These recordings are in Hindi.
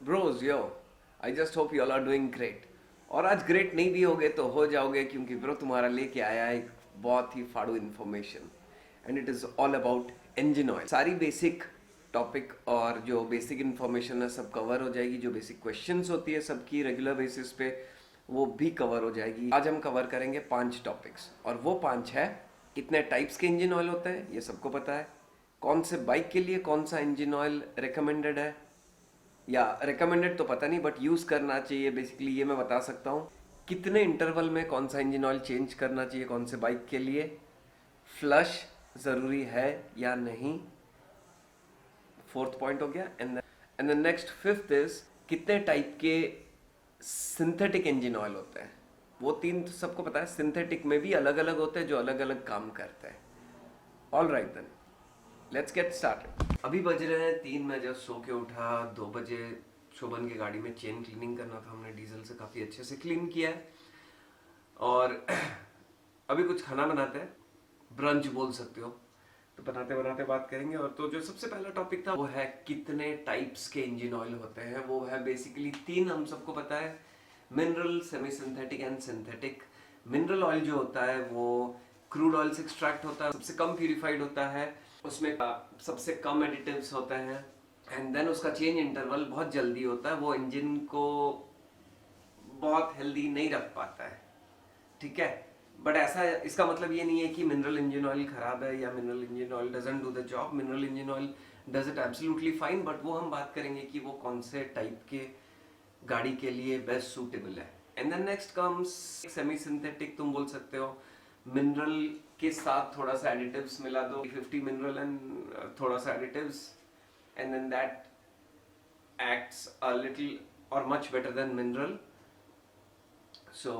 Broz yo, I just hope you all are doing great. और आज ग्रेट नहीं भी होगे तो हो जाओगे, क्योंकि ब्रो तुम्हारा लेके आया है एक बहुत ही फाड़ू information and it is all about engine oil. सारी बेसिक टॉपिक और जो बेसिक इन्फॉर्मेशन है सब कवर हो जाएगी। जो बेसिक क्वेश्चंस होती है सबकी रेगुलर बेसिस पे वो भी कवर हो जाएगी। आज हम कवर करेंगे 5 टॉपिक्स और वो 5 है: कितने टाइप्स के इंजन ऑयल होते हैं, ये सबको पता है। कौन से बाइक के लिए कौन सा इंजन ऑयल रिकमेंडेड है, या रिकमेंडेड तो पता नहीं बट यूज करना चाहिए, बेसिकली ये मैं बता सकता हूँ। कितने इंटरवल में कौन सा इंजन ऑयल चेंज करना चाहिए कौन से बाइक के लिए, फ्लश जरूरी है या नहीं, फोर्थ पॉइंट हो गया। And the next fifth is कितने टाइप के सिंथेटिक इंजन ऑयल होते हैं। वो 3 तो सबको पता है, सिंथेटिक में भी अलग अलग होते हैं जो अलग अलग काम करते हैं। All right then, let's get started. अभी बज रहे हैं 3, मैं जब सो के उठा। 2 बजे शोभन की गाड़ी में चेन क्लीनिंग करना था, हमने डीजल से काफ़ी अच्छे से क्लीन किया है। और अभी कुछ खाना बनाते हैं, ब्रंच बोल सकते हो। तो बनाते बनाते बात करेंगे। और तो जो सबसे पहला टॉपिक था वो है कितने टाइप्स के इंजन ऑयल होते हैं। वो है बेसिकली 3, हम सबको पता है: mineral, semi synthetic and synthetic. Mineral oil जो होता है वो क्रूड ऑयल से एक्सट्रैक्ट होता है, सबसे कम प्यूरिफाइड होता है, उसमें सबसे कम एडिटिव्स होते हैं एंड देन उसका चेंज इंटरवल बहुत जल्दी होता है। वो इंजन को बहुत हेल्दी नहीं रख पाता है, ठीक है। बट ऐसा, इसका मतलब ये नहीं है कि मिनरल इंजन ऑयल खराब है या mineral engine oil doesn't do the job. Mineral engine oil does it absolutely fine, but वो हम बात करेंगे कि वो कौन से टाइप के गाड़ी के लिए बेस्ट सूटेबल है। And then next comes semi synthetic. तुम बोल सकते हो मिनरल के साथ थोड़ा सा एडिटिव्स मिला दो, 50 मिनरल एंड थोड़ा सा additives, and then that acts a little or much better than mineral. So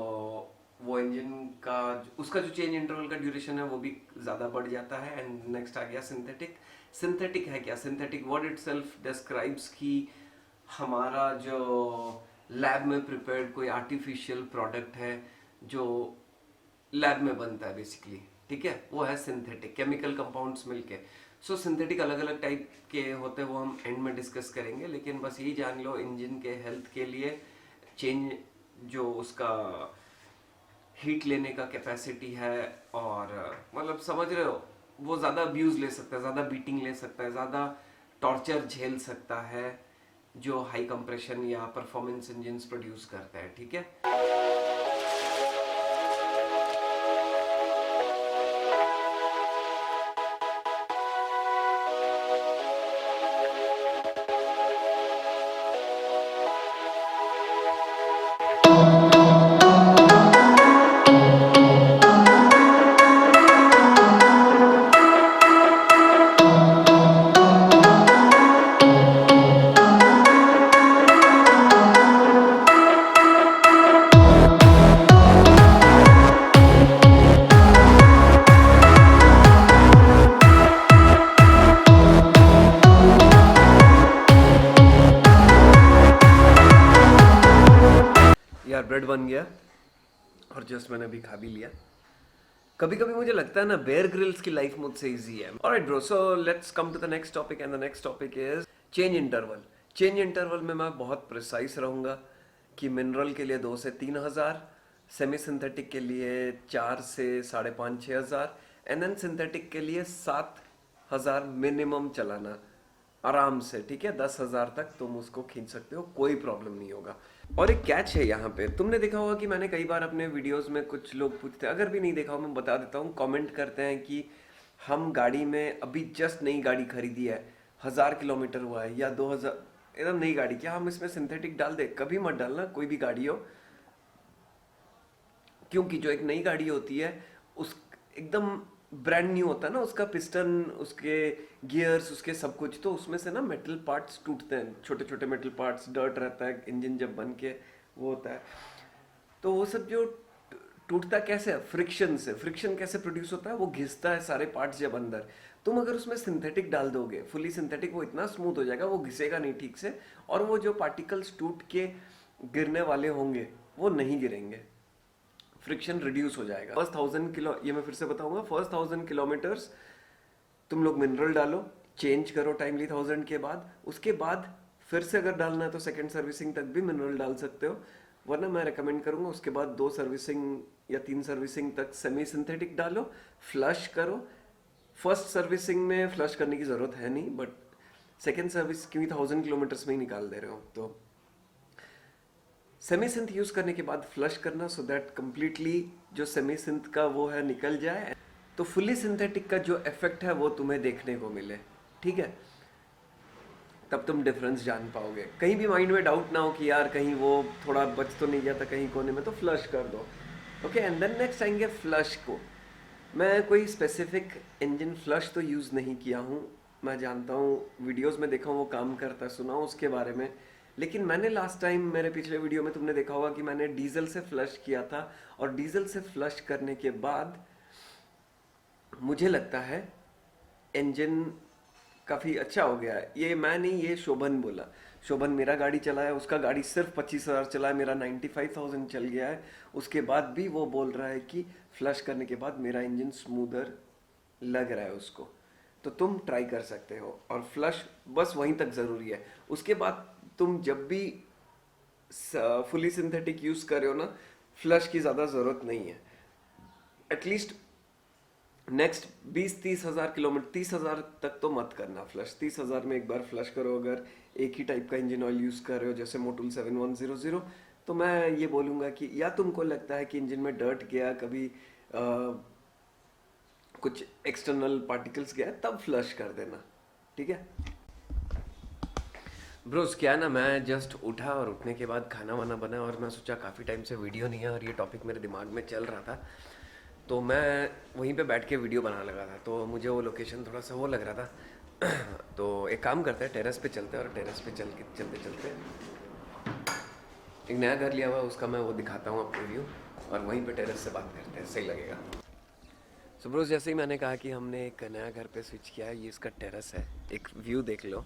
वो इंजन का उसका जो चेंज इंटरवल का ड्यूरेशन है वो भी ज़्यादा बढ़ जाता है। एंड नेक्स्ट आ गया सिंथेटिक। सिंथेटिक है क्या? सिंथेटिक वर्ड इटसेल्फ डिस्क्राइब्स कि हमारा जो लैब में प्रिपेयर्ड कोई आर्टिफिशियल प्रोडक्ट है जो लैब में बनता है बेसिकली, ठीक है, वो है सिंथेटिक, केमिकल कंपाउंड्स मिलके। सो सिंथेटिक अलग अलग टाइप के होते हैं, वो हम एंड में डिस्कस करेंगे। लेकिन बस यही जान लो, इंजन के हेल्थ के लिए चेंज जो उसका हीट लेने का कैपेसिटी है, और मतलब समझ रहे हो, वो ज़्यादा अब्यूज़ ले सकता है, ज़्यादा बीटिंग ले सकता है, ज़्यादा टॉर्चर झेल सकता है जो हाई कंप्रेशन या परफॉर्मेंस इंजन्स प्रोड्यूस करता है, ठीक है। यार ब्रेड बन गया और जस्ट मैंने अभी खा भी लिया। कभी कभी मुझे लगता है ना, बेयर ग्रिल्स की लाइफ मुझसे इजी है। Alright bro, so let's come to the next topic and the next topic is change interval. Change interval में मैं बहुत प्रिसाइज रहूंगा कि मिनरल के लिए 2 से 3 हज़ार, सेमी सिंथेटिक के लिए 4 से 5.5 6 हज़ार, एंड देन सिंथेटिक के लिए 7 हज़ार मिनिमम चलाना आराम से, ठीक है। 10 हज़ार तक तुम उसको खींच सकते हो, कोई प्रॉब्लम नहीं होगा। और एक कैच है यहाँ पे, तुमने देखा होगा कि मैंने कई बार अपने वीडियोस में, कुछ लोग पूछते हैं, अगर भी नहीं देखा हो मैं बता देता हूँ, कमेंट करते हैं कि हम गाड़ी में अभी जस्ट नई गाड़ी खरीदी है, 1000 किलोमीटर हुआ है या 2000, एकदम नई गाड़ी, क्या हम इसमें सिंथेटिक डाल दे? कभी मत डालना, कोई भी गाड़ी हो, क्योंकि जो एक नई गाड़ी होती है उस एकदम ब्रांड न्यू होता है ना, उसका पिस्टन, उसके गियर्स, उसके सब कुछ, तो उसमें से ना मेटल पार्ट्स टूटते हैं, छोटे छोटे मेटल पार्ट्स, डर्ट रहता है इंजन जब बन के वो होता है। तो वो सब जो टूटता कैसे है? फ्रिक्शन से। फ्रिक्शन कैसे प्रोड्यूस होता है? वो घिसता है सारे पार्ट्स जब अंदर। तुम अगर उसमें सिंथेटिक डाल दोगे, फुली सिंथेटिक, वो इतना स्मूथ हो जाएगा, वो घिसेगा नहीं ठीक से, और वो जो पार्टिकल्स टूट के गिरने वाले होंगे वो नहीं गिरेंगे, फ्रिक्शन रिड्यूस हो जाएगा। फर्स्ट 1000 किलो, ये मैं फिर से बताऊंगा, फर्स्ट 1000 किलोमीटर्स तुम लोग मिनरल डालो, चेंज करो टाइमली 1000 के बाद, उसके बाद फिर से अगर डालना है तो सेकंड सर्विसिंग तक भी मिनरल डाल सकते हो, वरना मैं रेकमेंड करूंगा उसके बाद 2 सर्विसिंग या 3 सर्विसिंग तक सेमी सिंथेटिक डालो, फ्लश करो। फर्स्ट सर्विसिंग में फ्लश करने की ज़रूरत है नहीं, बट सेकेंड सर्विस क्योंकि 1000 किलोमीटर्स में ही निकाल दे रहे हो तो सेमी सिंथ यूज़ करने के बाद फ्लश करना, सो दैट कंप्लीटली जो सेमी सिंथ का वो है निकल जाए, तो फुली सिंथेटिक का जो इफेक्ट है वो तुम्हें देखने को मिले। ठीक है, तब तुम डिफरेंस जान पाओगे। कहीं भी माइंड में डाउट ना हो कि यार कहीं वो थोड़ा बच तो नहीं जाता कहीं कोने में, तो फ्लश कर दो। ओके, एंड देन नेक्स्ट आएंगे फ्लश को। मैं कोई स्पेसिफिक इंजन फ्लश तो यूज़ नहीं किया हूँ, मैं जानता हूँ वीडियोस में देखा हूँ वो काम करता है, सुना हूँ उसके बारे में, लेकिन मैंने लास्ट टाइम मेरे पिछले वीडियो में तुमने देखा होगा कि मैंने डीजल से फ्लश किया था, और डीजल से फ्लश करने के बाद मुझे लगता है इंजन काफ़ी अच्छा हो गया है। ये मैं नहीं, ये शोभन बोला। शोभन मेरा गाड़ी चला है, उसका गाड़ी सिर्फ 25,000 चला है, मेरा 95,000 चल गया है, उसके बाद भी वो बोल रहा है कि फ्लश करने के बाद मेरा इंजन स्मूदर लग रहा है उसको। तो तुम ट्राई कर सकते हो, और फ्लश बस वहीं तक ज़रूरी है। उसके बाद तुम जब भी फुली सिंथेटिक यूज़ कर रहे हो ना, फ्लश की ज़्यादा ज़रूरत नहीं है। एटलीस्ट नेक्स्ट 20-30 हज़ार किलोमीटर, 30,000 तक तो मत करना फ्लश। 30,000 में एक बार फ्लश करो। अगर एक ही टाइप का इंजन ऑयल यूज़ कर रहे हो जैसे मोटुल 7100, तो मैं ये बोलूँगा कि या तुमको लगता है कि इंजन में डर्ट गया कभी, कुछ एक्सटर्नल पार्टिकल्स गया, तब फ्लश कर देना। ठीक है ब्रोस, क्या ना, मैं जस्ट उठा और उठने के बाद खाना वाना बना, और मैं सोचा काफ़ी टाइम से वीडियो नहीं है और ये टॉपिक मेरे दिमाग में चल रहा था, तो मैं वहीं पे बैठ के वीडियो बनाने लगा था। तो मुझे वो लोकेशन थोड़ा सा वो लग रहा था तो एक काम करते हैं, टेरेस पे चलते हैं, और टेरेस पे चलते चलते एक नया घर लिया हुआ है, उसका मैं वो दिखाता हूँ आपको व्यू, और वहीं पे टेरेस से बात करते हैं, सही लगेगा। सो ब्रोस, जैसे ही मैंने कहा कि हमने एक नया घर पे स्विच किया है, ये इसका टेरेस है, एक व्यू देख लो।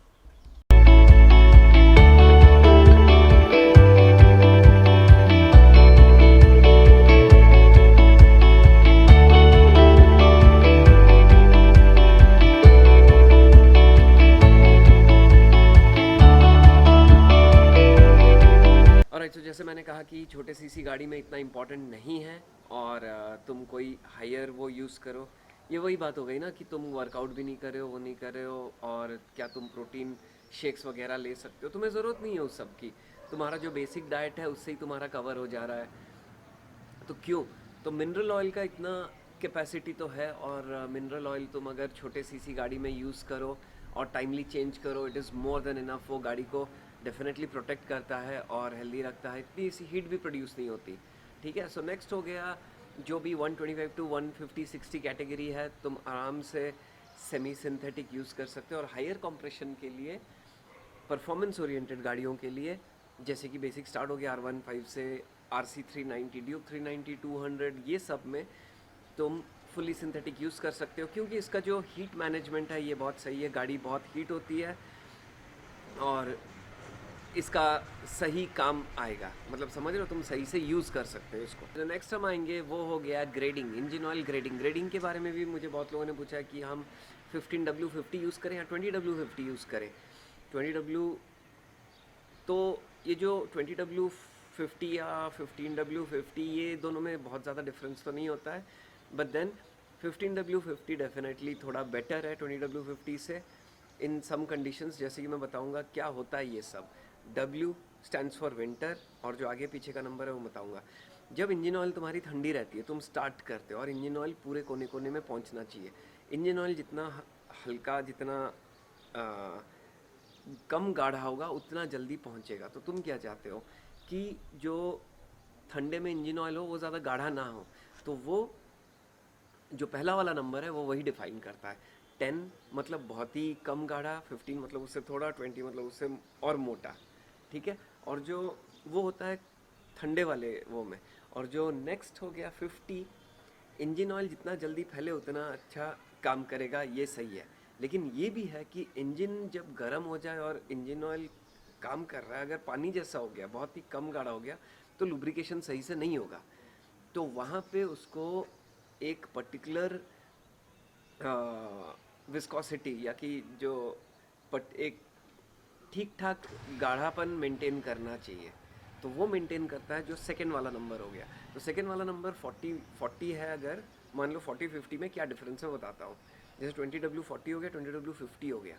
ऑलराइट, तो जैसे मैंने कहा कि छोटे सीसी गाड़ी में इतना इम्पोर्टेंट नहीं है, और तुम कोई हायर वो यूज़ करो। ये वही बात हो गई ना कि तुम वर्कआउट भी नहीं कर रहे हो, वो नहीं कर रहे हो, और क्या तुम प्रोटीन शेक्स वगैरह ले सकते हो? तुम्हें ज़रूरत नहीं है उस सब की। तुम्हारा जो बेसिक डाइट है उससे ही तुम्हारा कवर हो जा रहा है, तो क्यों? तो मिनरल ऑयल का इतना कैपेसिटी तो है, और मिनरल ऑयल तुम अगर छोटे सीसी गाड़ी में यूज़ करो और टाइमली चेंज करो, it is more than enough. वो गाड़ी को डेफिनेटली प्रोटेक्ट करता है और हेल्दी रखता है, इतनी सी हीट भी प्रोड्यूस नहीं होती। ठीक है, सो नेक्स्ट हो गया जो भी 125 टू 150-60 कैटेगरी है, तुम आराम से सेमी सिंथेटिक यूज़ कर सकते हो। और हायर कंप्रेशन के लिए, परफॉर्मेंस ओरिएंटेड गाड़ियों के लिए, जैसे कि बेसिक स्टार्ट हो गया R15 से RC 390, ड्यूक 390, 200, ये सब में तुम फुली सिंथेटिक यूज़ कर सकते हो, क्योंकि इसका जो हीट मैनेजमेंट है ये बहुत सही है। गाड़ी बहुत हीट होती है और इसका सही काम आएगा, मतलब समझ रहे हो, तुम सही से यूज़ कर सकते हो इसको। जो नेक्स्ट हम आएंगे वो हो गया grading, engine oil grading. Grading के बारे में भी मुझे बहुत लोगों ने पूछा है कि हम 15W50 यूज़ करें या 20W50 यूज़ करें। 20W, तो ये जो 20W50 या 15W50, ये दोनों में बहुत ज़्यादा डिफरेंस तो नहीं होता है, बट देन 15W50 डेफिनेटली थोड़ा बेटर है 20W50 से इन सम कंडीशंस, जैसे कि मैं बताऊंगा क्या होता है ये सब। W स्टैंड्स फॉर विंटर, और जो आगे पीछे का नंबर है वो बताऊंगा। जब इंजन ऑयल तुम्हारी ठंडी रहती है, तुम स्टार्ट करते हो, और इंजन ऑयल पूरे कोने कोने में पहुंचना चाहिए। इंजन ऑयल जितना हल्का, जितना कम गाढ़ा होगा, उतना जल्दी पहुंचेगा। तो तुम क्या चाहते हो कि जो ठंडे में इंजन ऑयल हो वो ज़्यादा गाढ़ा ना हो, तो वो जो पहला वाला नंबर है वो वही डिफाइन करता है। 10 मतलब बहुत ही कम गाढ़ा, 15 मतलब उससे थोड़ा, 20 मतलब उससे और मोटा। ठीक है, और जो वो होता है ठंडे वाले वो में। और जो नेक्स्ट हो गया 50, इंजन ऑयल जितना जल्दी फैले उतना अच्छा काम करेगा, ये सही है। लेकिन ये भी है कि इंजन जब गर्म हो जाए और इंजन ऑयल काम कर रहा है, अगर पानी जैसा हो गया, बहुत ही कम गाढ़ा हो गया, तो लुब्रिकेशन सही से नहीं होगा। तो वहाँ पे उसको एक पर्टिकुलर विस्कोसिटी, या कि जो एक ठीक ठाक गाढ़ापन मेंटेन करना चाहिए, तो वो मेंटेन करता है जो सेकंड वाला नंबर हो गया। तो सेकंड वाला नंबर 40 है, अगर मान लो 40-50 में क्या डिफरेंस है बताता हूँ। जैसे 20W40 हो गया, 20W50 हो गया।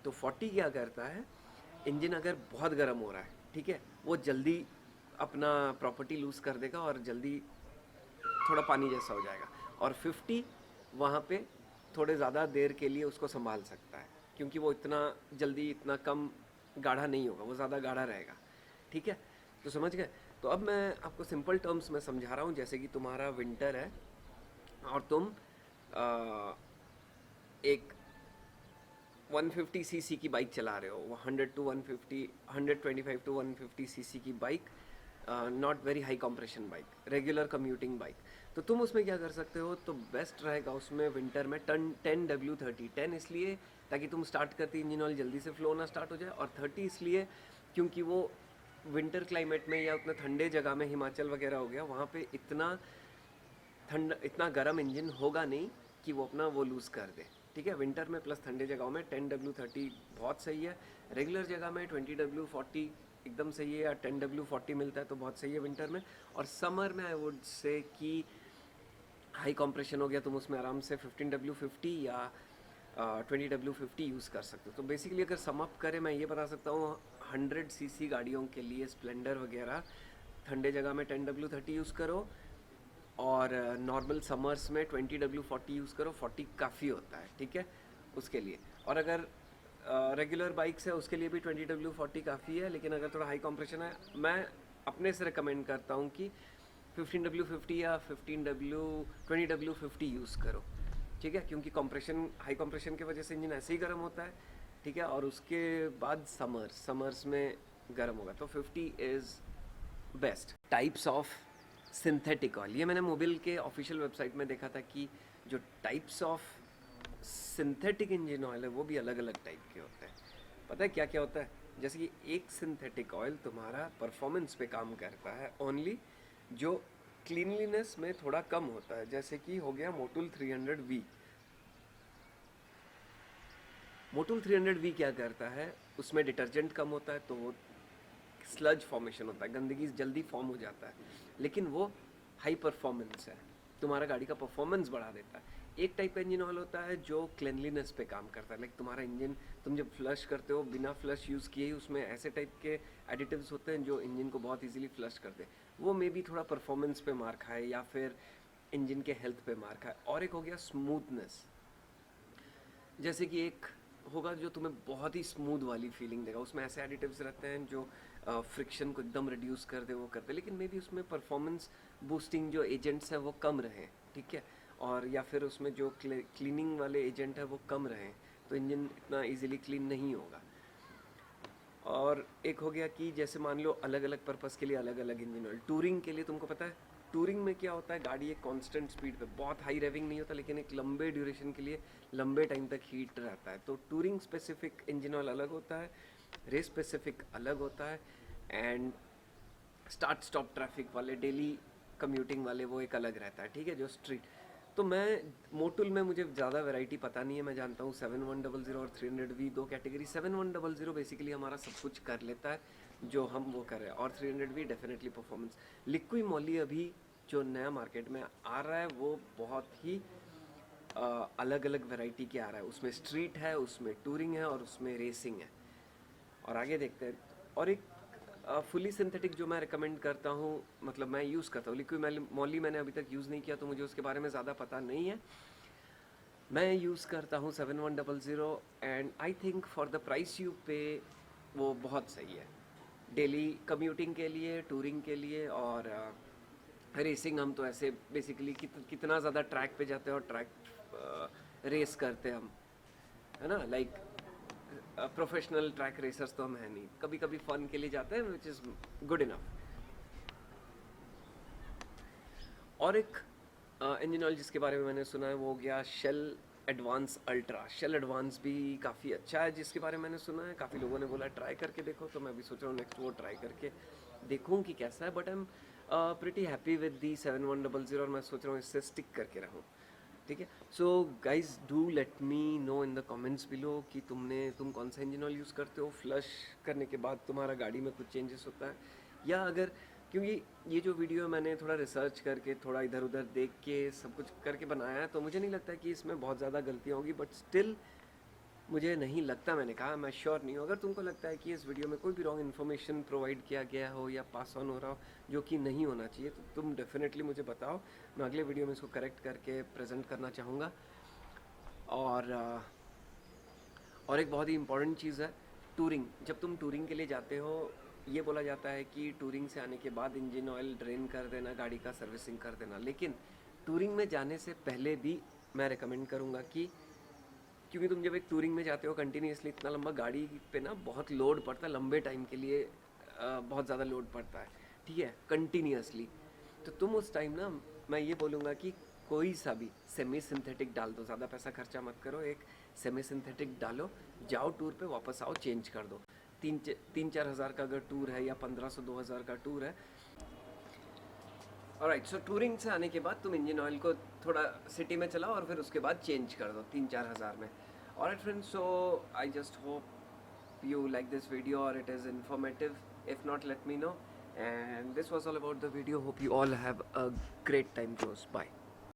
तो 40 क्या करता है, इंजन अगर बहुत गर्म हो रहा है, ठीक है, वो जल्दी अपना प्रॉपर्टी लूज़ कर देगा और जल्दी थोड़ा पानी जैसा हो जाएगा। और 50 वहाँ पे थोड़े ज़्यादा देर के लिए उसको संभाल सकता है, क्योंकि वो इतना जल्दी इतना कम गाढ़ा नहीं होगा, वो ज़्यादा गाढ़ा रहेगा। ठीक है, तो समझ गए। तो अब मैं आपको सिंपल टर्म्स में समझा रहा हूँ। जैसे कि तुम्हारा विंटर है और तुम एक 150 सीसी की बाइक चला रहे हो, वो 100 टू 150, 125 टू 150 सीसी की bike, not very high compression bike, regular commuting bike. तो तुम उसमें क्या कर सकते हो, तो बेस्ट रहेगा उसमें विंटर में 10W30। 10 इसलिए ताकि तुम स्टार्ट करते इंजन ऑयल जल्दी से फ्लो होना स्टार्ट हो जाए, और 30 इसलिए क्योंकि वो विंटर क्लाइमेट में या उतने ठंडे जगह में, हिमाचल वगैरह हो गया, वहाँ पे इतना ठंड, इतना गर्म इंजन होगा नहीं कि वो अपना वो लूज़ कर दे। ठीक है, विंटर में प्लस ठंडे जगहों में 10W30 बहुत सही है। रेगुलर जगह में 20W40 एकदम सही है, या 10W40 मिलता है तो बहुत सही है विंटर में। और समर में आई वुड से कि हाई कंप्रेशन हो गया, तुम उसमें आराम से 15W50 या 20W50 यूज़ कर सकते हो। तो बेसिकली अगर सम अप करें, मैं ये बता सकता हूँ 100 सीसी गाड़ियों के लिए, स्प्लेंडर वगैरह, ठंडे जगह में 10W30 यूज़ करो, और नॉर्मल समर्स में 20W40 यूज़ करो। 40 काफ़ी होता है, ठीक है, उसके लिए। और अगर रेगुलर बाइक्स है उसके लिए भी 20W40 काफ़ी है, लेकिन अगर थोड़ा हाई कंप्रेशन है, मैं अपने से रिकमेंड करता हूँ कि 15W50 या 20W50 यूज़ करो। ठीक है, क्योंकि कंप्रेशन, हाई कंप्रेशन की वजह से इंजन ऐसे ही गर्म होता है। ठीक है, और उसके बाद समर्स में गर्म होगा, तो 50 is best. Types of synthetic oil, ये मैंने मोबिल के ऑफिशियल वेबसाइट में देखा था कि जो types of synthetic engine oil है वो भी अलग अलग टाइप के होते हैं। पता है क्या क्या होता है? जैसे कि एक सिंथेटिक ऑयल तुम्हारा परफॉर्मेंस पे काम करता है ओनली, जो क्लीनलीनेस में थोड़ा कम होता है। जैसे कि हो गया मोटुल 300V। मोटुल 300V क्या करता है, उसमें डिटर्जेंट कम होता है, तो वो स्लज फॉर्मेशन होता है, गंदगी जल्दी फॉर्म हो जाता है, लेकिन वो हाई परफॉर्मेंस है, तुम्हारा गाड़ी का परफॉर्मेंस बढ़ा देता है। एक टाइप का इंजन ऑयल होता है जो क्लिनलीनेस पे काम करता है, लाइक तुम्हारा इंजन, तुम जब फ्लश करते हो बिना फ्लश यूज़ किए ही, उसमें ऐसे टाइप के एडिटिव्स होते हैं जो इंजन को बहुत इजीली फ्लश करते हैं, वो मे बी थोड़ा परफॉर्मेंस पे मार खाए या फिर इंजन के हेल्थ पे मार खाए। और एक हो गया स्मूथनेस, जैसे कि एक होगा जो तुम्हें बहुत ही स्मूथ वाली फीलिंग देगा, उसमें ऐसे एडिटिव्स रहते हैं जो फ्रिक्शन को एकदम रिड्यूस कर दे, वो करते, लेकिन मे बी उसमें परफॉर्मेंस बूस्टिंग जो एजेंट्स हैं वो कम रहें। ठीक है, और या फिर उसमें जो क्लीनिंग वाले एजेंट है वो कम रहें, तो इंजन इतना इजीली क्लीन नहीं होगा। और एक हो गया कि जैसे मान लो अलग अलग पर्पस के लिए अलग अलग इंजन ऑयल। टूरिंग के लिए तुमको पता है, टूरिंग में क्या होता है, गाड़ी एक कांस्टेंट स्पीड पे, बहुत हाई रेविंग नहीं होता, लेकिन एक लंबे ड्यूरेशन के लिए लंबे टाइम तक हीट रहता है, तो टूरिंग स्पेसिफिक इंजन ऑयल अलग होता है, रेस स्पेसिफिक अलग होता है, एंड स्टार्ट स्टॉप ट्रैफिक वाले, डेली कम्यूटिंग वाले, वो एक अलग रहता है। ठीक है, जो स्ट्रीट। तो मैं मोटुल में मुझे ज़्यादा वैरायटी पता नहीं है, मैं जानता हूँ 7100 और 300V दो कैटेगरी। 7100 बेसिकली हमारा सब कुछ कर लेता है जो हम वो कर रहे हैं, और 300V definitely performance. Liquid Molly अभी जो नया मार्केट में आ रहा है वो बहुत ही अलग अलग वैरायटी के आ रहा है, उसमें स्ट्रीट है, उसमें टूरिंग है, और उसमें रेसिंग है, और आगे देखते हैं। और एक फुली सिंथेटिक जो मैं रिकमेंड करता हूँ, मतलब मैं यूज़ करता हूँ, लिक्विड मॉली मैंने अभी तक यूज़ नहीं किया तो मुझे उसके बारे में ज़्यादा पता नहीं है। मैं यूज़ करता हूँ 7100, and I think for the price you पे वो बहुत सही है, डेली कम्यूटिंग के लिए, टूरिंग के लिए, और रेसिंग। हम तो ऐसे बेसिकली कितना ज़्यादा ट्रैक पे जाते हैं और ट्रैक रेस करते हैं हम, है ना, लाइक प्रोफेशनल ट्रैक रेसर्स तो हम हैं नहीं, कभी कभी फन के लिए जाते हैं, विच इज़ गुड इनफ। और एक इंजन ऑयल जिसके बारे में मैंने सुना है वो हो गया Shell advance ultra. Shell advance भी काफ़ी अच्छा है जिसके बारे में मैंने सुना है, काफ़ी लोगों ने बोला ट्राई करके देखो, तो मैं भी सोच रहा हूँ नेक्स्ट वो ट्राई करके देखूँ कि कैसा है। But I am pretty happy with the 7100, और मैं सोच रहा हूँ इससे स्टिक करके रहूँ। ठीक है। So guys do let me know in the comments below कि तुम कौन सा इंजन ऑयल यूज़ करते हो, फ्लश करने के बाद तुम्हारा गाड़ी में कुछ चेंजेस होता है या अगर, क्योंकि ये जो वीडियो मैंने थोड़ा रिसर्च करके थोड़ा इधर उधर देख के सब कुछ करके बनाया है, तो मुझे नहीं लगता कि इसमें बहुत ज़्यादा गलतियाँ होंगी, बट स्टिल मुझे नहीं लगता, मैंने कहा मैं श्योर नहीं हूँ। अगर तुमको लगता है कि इस वीडियो में कोई भी रॉन्ग इन्फॉर्मेशन प्रोवाइड किया गया हो या पास ऑन हो रहा हो जो कि नहीं होना चाहिए, तो तुम डेफिनेटली मुझे बताओ, मैं अगले वीडियो में इसको करेक्ट करके प्रेजेंट करना चाहूँगा। और और एक बहुत ही इंपॉर्टेंट चीज़ है टूरिंग। जब तुम टूरिंग के लिए जाते हो, ये बोला जाता है कि टूरिंग से आने के बाद इंजन ऑयल ड्रेन कर देना, गाड़ी का सर्विसिंग कर देना, लेकिन टूरिंग में जाने से पहले भी मैं रिकमेंड करूँगा कि, क्योंकि तुम जब एक टूरिंग में जाते हो कंटिन्यूसली, इतना लंबा गाड़ी पे ना बहुत लोड पड़ता है, लंबे टाइम के लिए बहुत ज़्यादा लोड पड़ता है, ठीक है, कंटिन्यूसली। तो तुम उस टाइम ना, मैं ये बोलूँगा कि कोई सा भी सेमी सिंथेटिक डाल दो, ज़्यादा पैसा खर्चा मत करो, एक सेमी सिंथेटिक डालो, जाओ टूर पे, वापस आओ, चेंज कर दो। 3-4 हज़ार का अगर टूर है या 1500-2000 का टूर है। ऑलराइट, सो टूरिंग से आने के बाद तुम इंजन ऑयल को थोड़ा सिटी में चलाओ और फिर उसके बाद चेंज कर दो 3-4 हज़ार में। Alright friends, so I just hope you like this video or it is informative. If not, let me know. And this was all about the video. Hope you all have a great time. Bye.